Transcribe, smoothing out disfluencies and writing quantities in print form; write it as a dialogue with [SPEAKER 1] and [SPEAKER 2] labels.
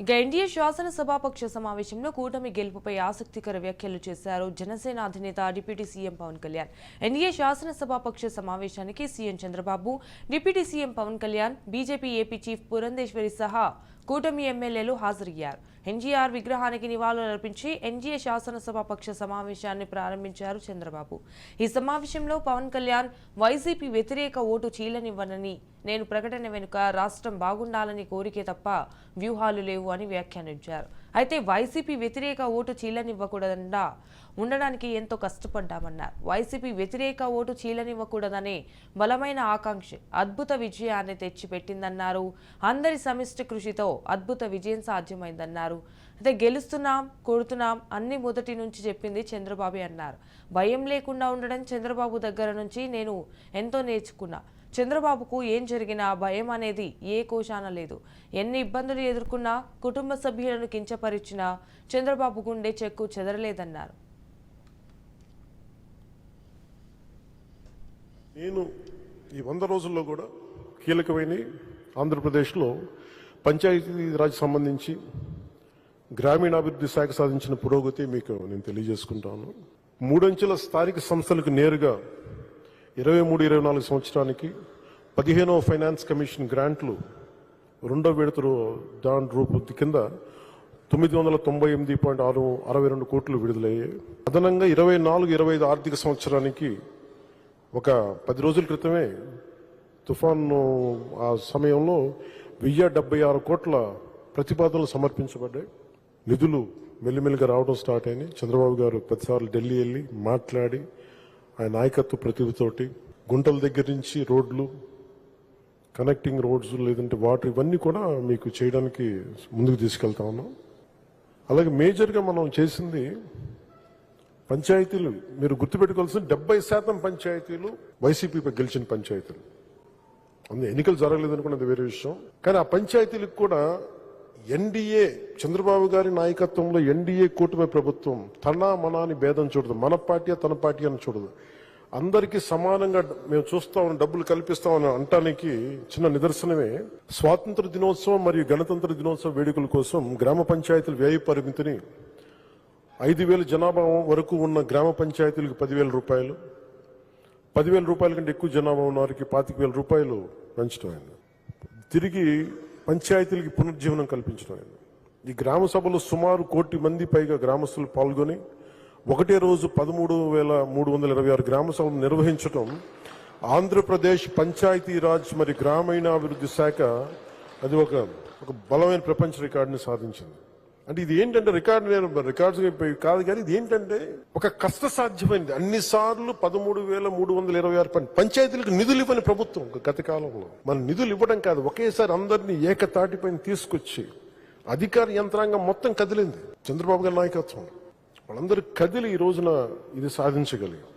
[SPEAKER 1] ఇక ఎన్డీఏ శాసనసభాపక్ష సమావేశంలో కూటమి గెలుపుపై ఆసక్తికర వ్యాఖ్యలు చేశారు జనసేన అధినేత deputy CM Pawan Kalyan. NDA శాసనసభాపక్ష సమావేశానికి CM Chandrababu, deputy CM Pawan Kalyan, BJP AP chief Purandeswari సహా కూటమి ఎమ్మెల్యేలు హాజరయ్యారు. ఎన్జీఆర్ విగ్రహానికి నివాళులర్పించి ఎన్డీఏ శాసనసభాపక్ష సమావేశాన్ని ప్రారంభించారు చంద్రబాబు. ఈ సమావేశంలో పవన్ కళ్యాణ్ వైసీపీ వ్యతిరేక ఓటు చీలనివ్వనని, నేను ప్రకటన వెనుక రాష్ట్రం బాగుండాలని కోరికే తప్ప వ్యూహాలు లేవు అని వ్యాఖ్యానించారు. అయితే వైసీపీ వ్యతిరేక ఓటు చీలనివ్వకూడకుండా ఉండడానికి ఎంతో కష్టపడ్డామన్నారు. వైసీపీ వ్యతిరేక ఓటు చీలనివ్వకూడదనే బలమైన ఆకాంక్ష అద్భుత విజయాన్ని తెచ్చిపెట్టిందన్నారు. అందరి సమిష్టి కృషితో అద్భుత విజయం సాధ్యమైందన్నారు. అయితే గెలుస్తున్నాం, కొడుతున్నాం అన్ని మొదటి నుంచి చెప్పింది చంద్రబాబు అన్నారు. భయం లేకుండా ఉండడం చంద్రబాబు దగ్గర నుంచి నేను ఎంతో నేర్చుకున్నా. చంద్రబాబుకు ఏం జరిగినా భయం అనేది ఏ కోశాన లేదు. ఎన్ని ఇబ్బందులు ఎదుర్కొన్నా, కుటుంబ సభ్యులను కించపరిచినా చంద్రబాబు గుండె చెక్కు చెదరలేదన్నారు.
[SPEAKER 2] నేను ఈ 100 రోజుల్లో కూడా కీలకమైన ఆంధ్రప్రదేశ్లో పంచాయతీరాజ్ సంబంధించి గ్రామీణాభివృద్ధి శాఖ సాధించిన పురోగతి మీకు నేను తెలియజేసుకుంటాను. 3 అంచెల స్థానిక సంస్థలకు నేరుగా 23-24 సంవత్సరానికి 15వ ఫైనాన్స్ కమిషన్ గ్రాంట్లు 2వ విడత దాని రూపొంది కింద 998.62 కోట్లు విడుదలయ్యాయి. అదనంగా 24-25 ఆర్థిక సంవత్సరానికి ఒక 10 రోజుల క్రితమే తుఫాను ఆ సమయంలో 1076 కోట్ల ప్రతిపాదనలు సమర్పించబడ్డాయి. నిధులు మెల్లిమెల్లిగా రావడం స్టార్ట్ అయినాయి. చంద్రబాబు గారు ప్రతిసార్లు ఢిల్లీ వెళ్ళి మాట్లాడి ఆయన నాయకత్వ ప్రతిభతోటి గుంటల దగ్గర నుంచి రోడ్లు, కనెక్టింగ్ రోడ్స్, లేదంటే వాటర్, ఇవన్నీ కూడా మీకు చేయడానికి ముందుకు తీసుకెళ్తా ఉన్నాం. అలాగే మేజర్గా మనం చేసింది పంచాయతీలు, మీరు గుర్తుపెట్టుకోవాల్సిన 70% పంచాయతీలు వైసీపీ గెలిచిన పంచాయతీలు. ఎన్నికలు జరగలేదనుకున్నది వేరే విషయం. కానీ ఆ పంచాయతీలకు కూడా ఎన్డీఏ చంద్రబాబు గారి నాయకత్వంలో ఎన్డీఏ కూటమి ప్రభుత్వం తన మనాని భేదం చూడదు, మన పార్టీ తన పార్టీ అని చూడదు. అందరికీ సమానంగా మేము చూస్తామని, డబ్బులు కల్పిస్తామని అంటానికి చిన్న నిదర్శనమే స్వాతంత్ర దినోత్సవం మరియు గణతంత్ర దినోత్సవ వేడుకల కోసం గ్రామ పంచాయతీల వ్యయ పరిమితిని 5,000 జనాభా వరకు ఉన్న గ్రామ పంచాయతీలకు 10,000 రూపాయలు, 10,000 రూపాయల కంటే ఎక్కువ జనాభా ఉన్న వారికి 25,000 రూపాయలు పెంచడం అయింది. తిరిగి పంచాయతీలకి పునర్జీవనం కల్పించడం అయింది. ఈ గ్రామ సభలో సుమారు 1 కోటి మంది పైగా గ్రామస్తులు పాల్గొని ఒకటే రోజు 13,326 గ్రామ సభలు నిర్వహించడం ఆంధ్రప్రదేశ్ పంచాయతీరాజ్ మరి గ్రామీణాభివృద్ధి శాఖ అది ఒక బలమైన ప్రపంచ రికార్డుని సాధించింది. అంటే ఇది ఏంటంటే రికార్డ్స్ కాదు, కానీ ఇది ఏంటంటే ఒక కష్ట సాధ్యమైంది. అన్నిసార్లు 13,326 పంచాయతీలకు నిధులు ఇవ్వని ప్రభుత్వం గత కాలంలో మన నిధులు ఇవ్వడం కాదు, ఒకేసారి అందరినీ ఏకతాటిపైన తీసుకొచ్చి అధికార యంత్రాంగం మొత్తం కదిలింది. చంద్రబాబు గారి నాయకత్వం వాళ్ళందరూ కదిలి ఈ రోజున ఇది సాధించగలిగారు.